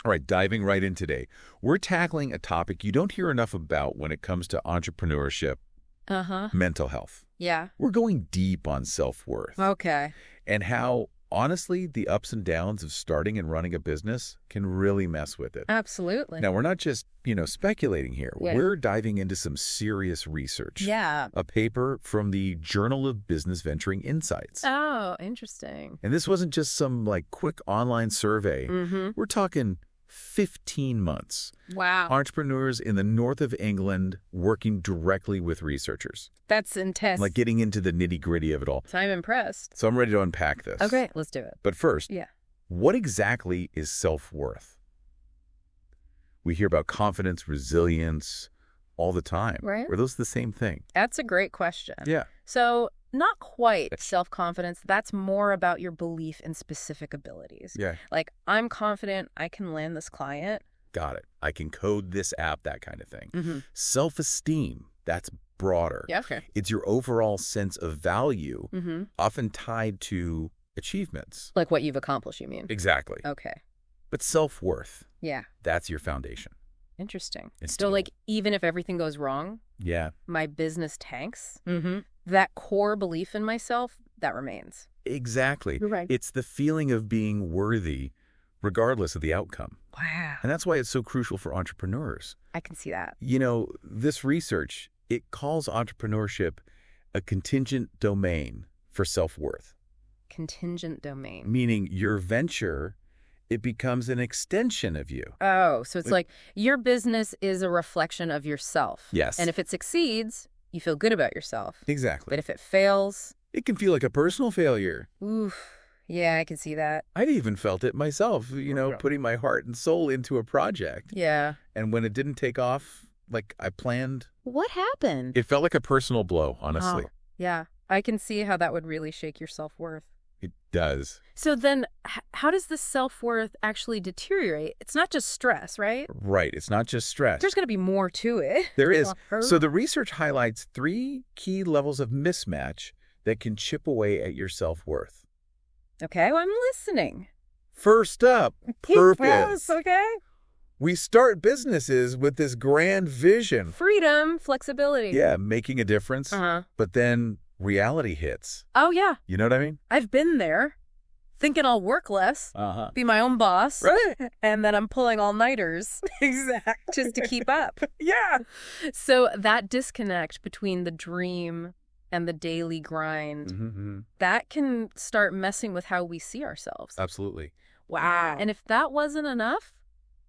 All right, diving right in today. We're tackling a topic you don't hear enough about when it comes to entrepreneurship, Uh-huh. mental health. Yeah. We're going deep on self-worth Okay. and how, honestly, the ups and downs of starting and running a business can really mess with it. Absolutely. Now, we're not just, speculating here. Yeah. We're diving into some serious research. Yeah. A paper from the Journal of Business Venturing Insights. Oh, interesting. And this wasn't just some, quick online survey. Mm-hmm. We're talking 15 months. Wow. Entrepreneurs in the north of England working directly with researchers. That's intense. Getting into the nitty-gritty of it all. So I'm impressed. So I'm ready to unpack this. Okay, let's do it. But first, Yeah. what exactly is self-worth? We hear about confidence, resilience all the time. Right. Are those the same thing? That's a great question. Yeah. So not quite self-confidence. That's more about your belief in specific abilities. Yeah. I'm confident I can land this client. Got it. I can code this app, that kind of thing. Mm-hmm. Self-esteem, that's broader. Yeah, okay. It's your overall sense of value, Mm-hmm. often tied to achievements. Like what you've accomplished, you mean? Exactly. Okay. But self-worth, Yeah. that's your foundation. Interesting. It's So, deep. even if everything goes wrong, Yeah, my business tanks, that core belief in myself, that remains. exactly. You're right. It's the feeling of being worthy regardless of the outcome. Wow. And that's why it's so crucial for entrepreneurs. I can see that. This research, it calls entrepreneurship a contingent domain for self-worth, Contingent domain. meaning your venture, it becomes an extension of you. Oh, so it's like your business is a reflection of yourself. Yes. And if it succeeds, you feel good about yourself. Exactly. But if it fails, It can feel like a personal failure. oof. Yeah, I can see that. I've even felt it myself, putting my heart and soul into a project. Yeah. And when it didn't take off like I planned, What happened? it felt like a personal blow, honestly. Oh, yeah. I can see how that would really shake your self-worth. It does. So then how does the self-worth actually deteriorate? It's not just stress, right? Right. It's not just stress. There's going to be more to it. There is. Uh-huh. So the research highlights 3 key levels of mismatch that can chip away at your self-worth. Okay, well, I'm listening. First up, purpose. Okay. We start businesses with this grand vision. Freedom, flexibility. Yeah, making a difference. Uh-huh. But then reality hits. Oh, yeah. You know what I mean? I've been there, thinking I'll work less, Uh-huh. be my own boss, Right. and then I'm pulling all-nighters Exactly. just to keep up. Yeah. So that disconnect between the dream and the daily grind, Mm-hmm. that can start messing with how we see ourselves. Absolutely. Wow. And if that wasn't enough,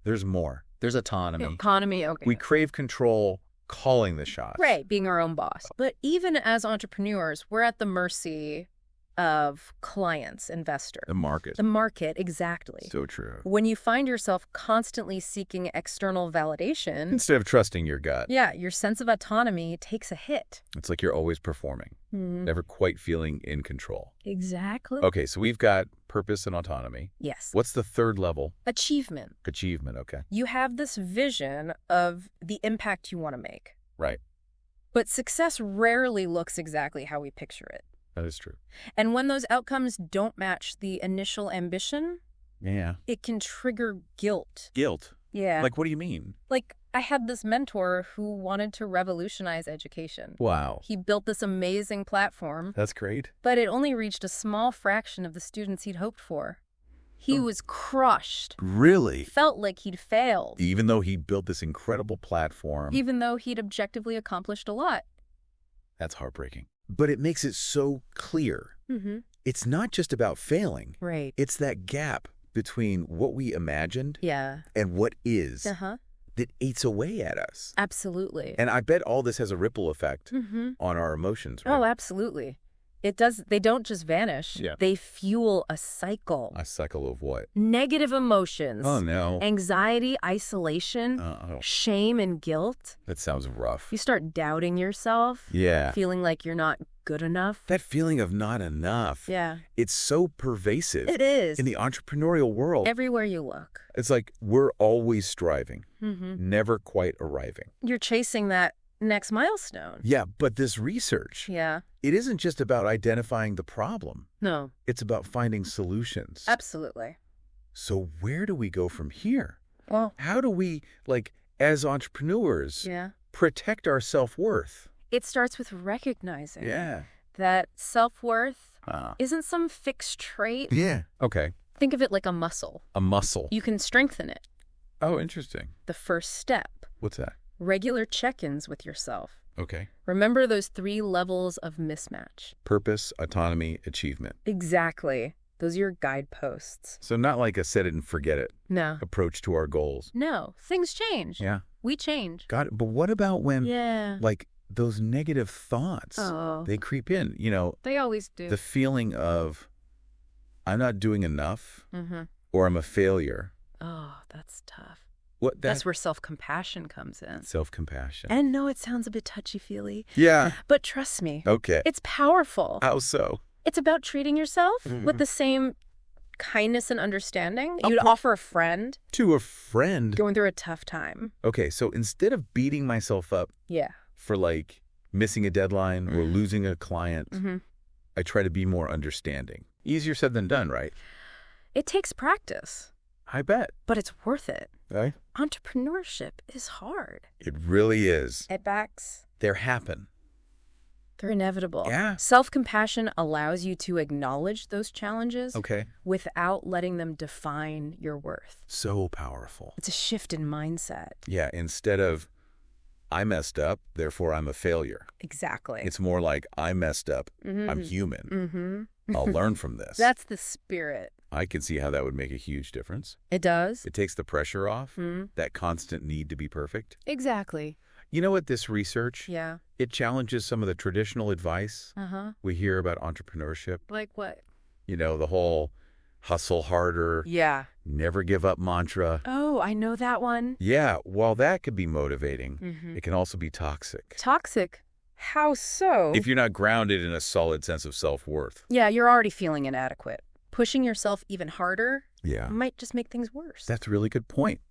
There's more. There's autonomy. economy, okay. We crave control, calling the shots. Right, being our own boss. But even as entrepreneurs, we're at the mercy of clients, investors. The market. The market, exactly. So true. When you find yourself constantly seeking external validation, Instead of trusting your gut, yeah, your sense of autonomy takes a hit. it's like you're always performing, never quite feeling in control. Exactly. Okay, so we've got purpose and autonomy. Yes. What's the third level? Achievement. Achievement, okay. You have this vision of the impact you want to make. Right. But success rarely looks exactly how we picture it. That is true. And when those outcomes don't match the initial ambition, Yeah. it can trigger guilt. Guilt. Yeah. Like, what do you mean? Like, I had this mentor who wanted to revolutionize education. Wow. He built this amazing platform, That's great. but it only reached a small fraction of the students he'd hoped for. He was crushed, Really? felt like he'd failed, Even though he built this incredible platform, even though he'd objectively accomplished a lot. that's heartbreaking. But it makes it so clear. Mm-hmm. It's not just about failing. Right. It's that gap between what we imagined Yeah. and what is Uh-huh. that eats away at us. Absolutely. And I bet all this has a ripple effect Mm-hmm. on our emotions, right? Oh, absolutely. It does. They don't just vanish. Yeah. They fuel a cycle. A cycle of what? Negative emotions. Oh, no. Anxiety, isolation, Oh, shame, and guilt. that sounds rough. You start doubting yourself, Yeah. feeling like you're not good enough. That feeling of not enough. Yeah. It's so pervasive It is. in the entrepreneurial world. Everywhere you look. It's like we're always striving, Mm-hmm. never quite arriving. You're chasing that next milestone. Yeah, but this research, Yeah. it isn't just about identifying the problem. No, It's about finding solutions. absolutely. So where do we go from here? Well, How do we, like, as entrepreneurs, yeah. protect our self-worth? It starts with recognizing Yeah. that self-worth Ah. isn't some fixed trait. Yeah. Okay. Think of it like a muscle. A muscle. You can strengthen it. Oh, interesting. The first step, What's that? regular check-ins with yourself. Okay. Remember those 3 levels of mismatch. Purpose, autonomy, achievement. Exactly. Those are your guideposts. So not like a set it and forget it No. approach to our goals. No. Things change. Yeah. We change. Got it. But what about when, Yeah. like, those negative thoughts, Oh. they creep in, They always do. the feeling of I'm not doing enough Mm-hmm. or I'm a failure. Oh, that's tough. What That's where self-compassion comes in. self-compassion. And no, it sounds a bit touchy-feely, Yeah. but trust me, Okay. it's powerful. How so? It's about treating yourself Mhm. with the same kindness and understanding Oh, you'd offer a friend To a friend. going through a tough time. Okay, so instead of beating myself up Yeah. for, like, missing a deadline or losing a client, Mm-hmm. I try to be more understanding. Easier said than done, right? It takes practice, I bet. but it's worth it. Right? Entrepreneurship is hard. It really is. Setbacks, There happen. they're inevitable. Yeah. Self-compassion allows you to acknowledge those challenges Okay. without letting them define your worth. So powerful. It's a shift in mindset. Yeah, instead of I messed up, therefore I'm a failure. Exactly. It's more like I messed up, Mm-hmm. I'm human. Mm-hmm. I'll learn from this. That's the spirit. I can see how that would make a huge difference. It does. It takes the pressure off, Mm. that constant need to be perfect. Exactly. You know what, this research, Yeah. it challenges some of the traditional advice Uh-huh. we hear about entrepreneurship. Like what? The whole hustle harder, Yeah. never give up mantra. Oh, I know that one. Yeah, while that could be motivating, Mm-hmm. it can also be toxic. Toxic. How so? If you're not grounded in a solid sense of self-worth. Yeah, you're already feeling inadequate. Pushing yourself even harder Yeah. might just make things worse. That's a really good point.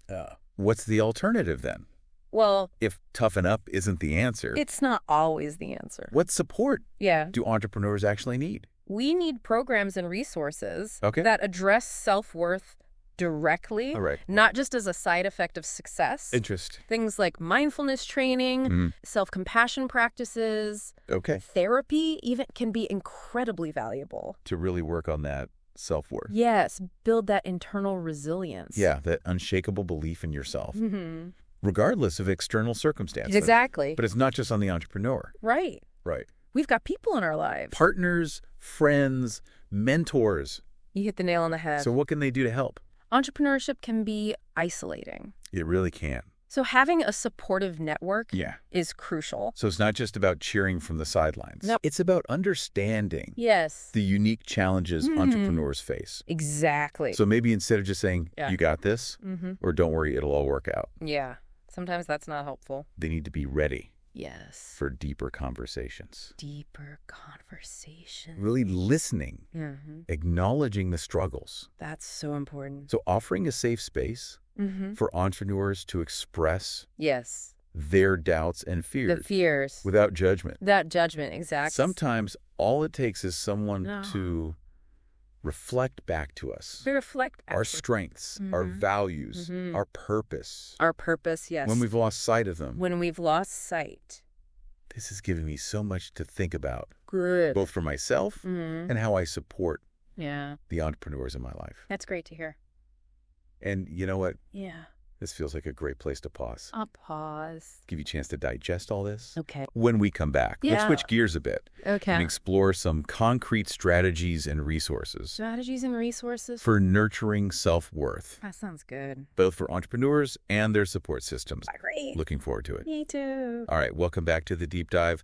What's the alternative then? Well, If toughen up isn't the answer, it's not always the answer. what support Yeah. do entrepreneurs actually need? We need programs and resources Okay. that address self-worth directly, All right. not just as a side effect of success. Interest. Things like mindfulness training, Mm. self-compassion practices, Okay. therapy even can be incredibly valuable. To really work on that self-worth. Yes, build that internal resilience. Yeah, that unshakable belief in yourself, Mm-hmm. regardless of external circumstances. Exactly. But it's not just on the entrepreneur. Right. Right. We've got people in our lives. Partners, friends, mentors. You hit the nail on the head. So what can they do to help? Entrepreneurship can be isolating. It really can. So having a supportive network Yeah. is crucial. So it's not just about cheering from the sidelines. No. It's about understanding Yes. the unique challenges Mhm. entrepreneurs face. Exactly. So maybe instead of just saying, Yeah. you got this, Mm-hmm. or don't worry, it'll all work out, Yeah. Sometimes that's not helpful. they need to be ready Yes. for deeper conversations. Deeper conversation. Really listening, Mm-hmm. acknowledging the struggles. That's so important. So offering a safe space Mm-hmm. for entrepreneurs to express Yes. their doubts and The fears fears. without judgment. That judgment, exactly. Sometimes all it takes is someone No. to reflect back to us reflect our after. strengths, our Mhm. values, Mhm. our purpose. Our purpose, yes. When we've lost sight of them, When we've lost sight. this is giving me so much to think about, Good. both for myself Mm-hmm. and how I support Yeah. the entrepreneurs in my life. That's great to hear. And you know what? Yeah. This feels like a great place to pause. I'll pause. Give you a chance to digest all this. Okay. When we come back, let's Yeah. switch gears a bit Okay. and explore some concrete strategies and resources Strategies and resources. for nurturing self-worth, That sounds good. both for entrepreneurs and their support systems. Great. Looking forward to it. Me too. All right, welcome back to the deep dive.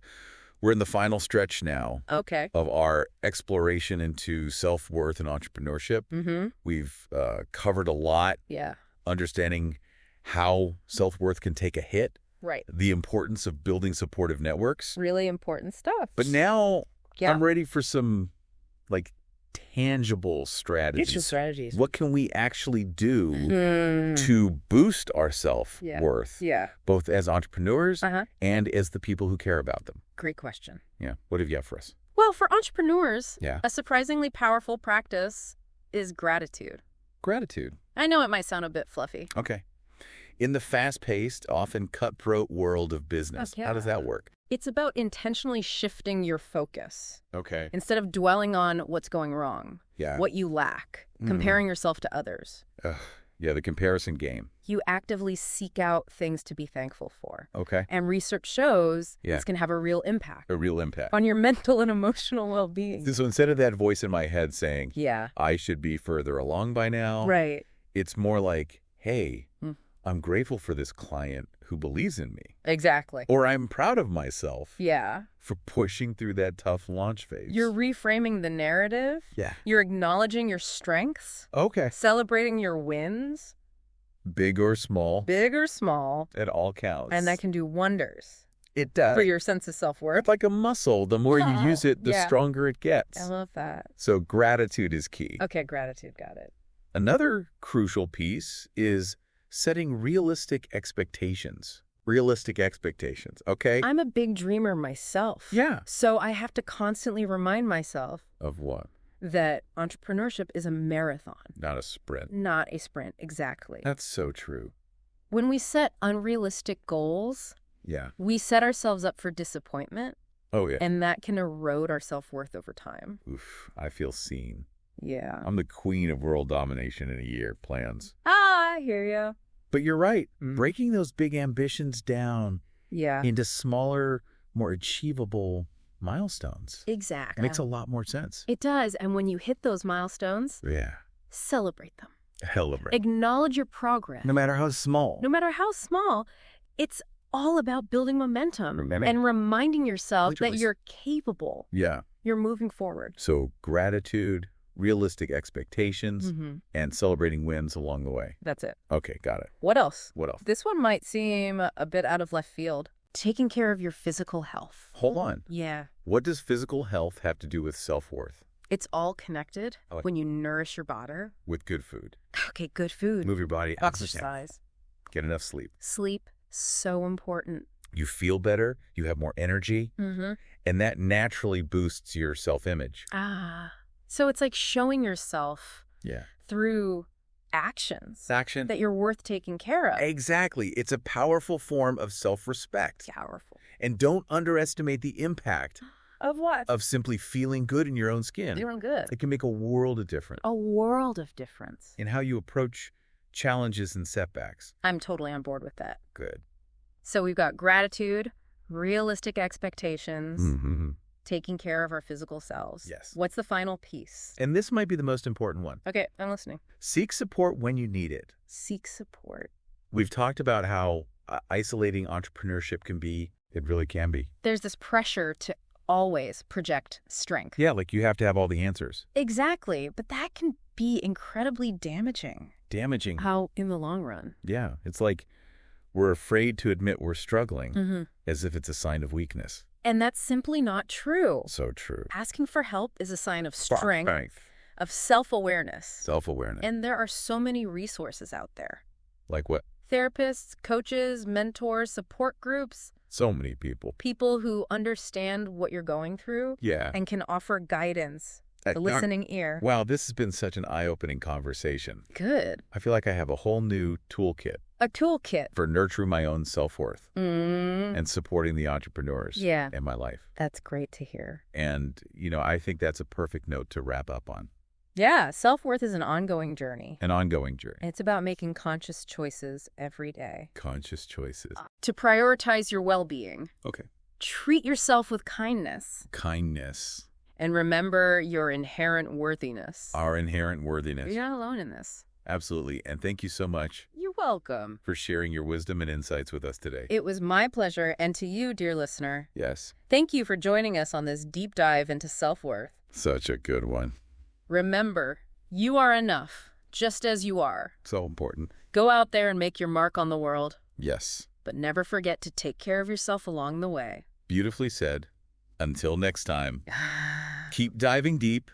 We're in the final stretch now Okay. of our exploration into self-worth and entrepreneurship. Mm-hmm. We've covered a lot, Yeah. understanding how self-worth can take a hit, Right. the importance of building supportive networks. Really important stuff. But now yeah. I'm ready for some like tangible strategies. Get your strategies. What can we actually do Mm. to boost our self-worth, Yeah. both as entrepreneurs Uh-huh. and as the people who care about them? Great question. Yeah. What have you got for us? Well, for entrepreneurs, Yeah. a surprisingly powerful practice is gratitude. Gratitude. I know it might sound a bit fluffy, Okay. in the fast-paced, often cutthroat world of business. Oh, How does yeah. that work? It's about intentionally shifting your focus. Okay. Instead of dwelling on what's going wrong, Yeah. what you lack, comparing yourself to others. Ugh. Yeah, the comparison game. You actively seek out things to be thankful for. Okay. And research shows Yeah. this can have a real impact A real impact. on your mental and emotional well-being. So instead of that voice in my head saying, Yeah. I should be further along by now, Right. it's more like, hey, Hmm. I'm grateful for this client who believes in me. Exactly. Or I'm proud of myself Yeah. for pushing through that tough launch phase. You're reframing the narrative. Yeah. You're acknowledging your strengths, Okay. celebrating your wins, Big or small, big or small, it all counts. and that can do wonders it does. for your sense of self-worth. It's like a muscle. The more you use it, the Yeah. stronger it gets. I love that. So gratitude is key. Okay, gratitude, got it. Another crucial piece is setting realistic expectations. Realistic expectations, okay? I'm a big dreamer myself. Yeah. So I have to constantly remind myself Of what? that entrepreneurship is a marathon, Not a sprint. not a sprint. Exactly. That's so true. When we set unrealistic goals, Yeah. we set ourselves up for disappointment, Oh, yeah. and that can erode our self-worth over time. Oof, I feel seen. Yeah. I'm the queen of world domination in a year plans. I hear you. But you're right. Mhm. Breaking those big ambitions down Yeah. into smaller, more achievable milestones Exactly. makes a lot more sense. It does. And when you hit those milestones, Yeah. celebrate them. Hell of a. Acknowledge your progress. No matter how small. No matter how small, it's all about building momentum Momentum. and reminding yourself Literally. that you're capable. Yeah. You're moving forward. So gratitude, realistic expectations, Mm-hmm. and celebrating wins along the way. That's it. Okay, got it. What else? What else? This one might seem a bit out of left field. Taking care of your physical health. Hold on. Yeah. What does physical health have to do with self-worth? It's all connected Oh. when you nourish your body. With good food. Okay, good food. Move your body. Exercise. Get enough sleep. Sleep, so important. You feel better. You have more energy. Mm-hmm. And that naturally boosts your self-image. So it's like showing yourself Yeah. through actions Action. that you're worth taking care of. Exactly. It's a powerful form of self-respect. Powerful. And don't underestimate the impact Of what? of simply feeling good in your own skin. Doing good. It can make a world of difference A world of difference. in how you approach challenges and setbacks. I'm totally on board with that. Good. So we've got gratitude, realistic expectations, Mm-hmm. taking care of our physical selves. Yes. What's the final piece? And this might be the most important one. Okay, I'm listening. Seek support when you need it. Seek support. We've talked about how isolating entrepreneurship can be. It really can be. There's this pressure to always project strength. Yeah, like you have to have all the answers. Exactly, but that can be incredibly damaging. Damaging. How in the long run? Yeah, it's like we're afraid to admit we're struggling Mm-hmm. as if it's a sign of weakness. And that's simply not true. So true. Asking for help is a sign of strength, Strength. of self-awareness. Self-awareness. And there are so many resources out there. Like what? Therapists, coaches, mentors, support groups, So many people. people who understand what you're going through Yeah. and can offer guidance, the Doc- listening ear. Wow, this has been such an eye-opening conversation. Good. I feel like I have a whole new toolkit A toolkit. for nurturing my own self-worth Mm, and supporting the entrepreneurs Yeah. in my life. that's great to hear. And, I think that's a perfect note to wrap up on. Yeah, self-worth is an ongoing journey. An ongoing journey. It's about making conscious choices every day Conscious choices. to prioritize your well-being. Okay. Treat yourself with kindness Kindness. and remember your inherent worthiness. Our inherent worthiness. You're not alone in this. Absolutely. And thank you so much You're welcome. for sharing your wisdom and insights with us today. It was my pleasure, and to you, dear listener, Yes. thank you for joining us on this deep dive into self-worth. Such a good one. Remember, you are enough, just as you are. So important. Go out there and make your mark on the world, Yes. but never forget to take care of yourself along the way. Beautifully said. Until next time, keep diving deep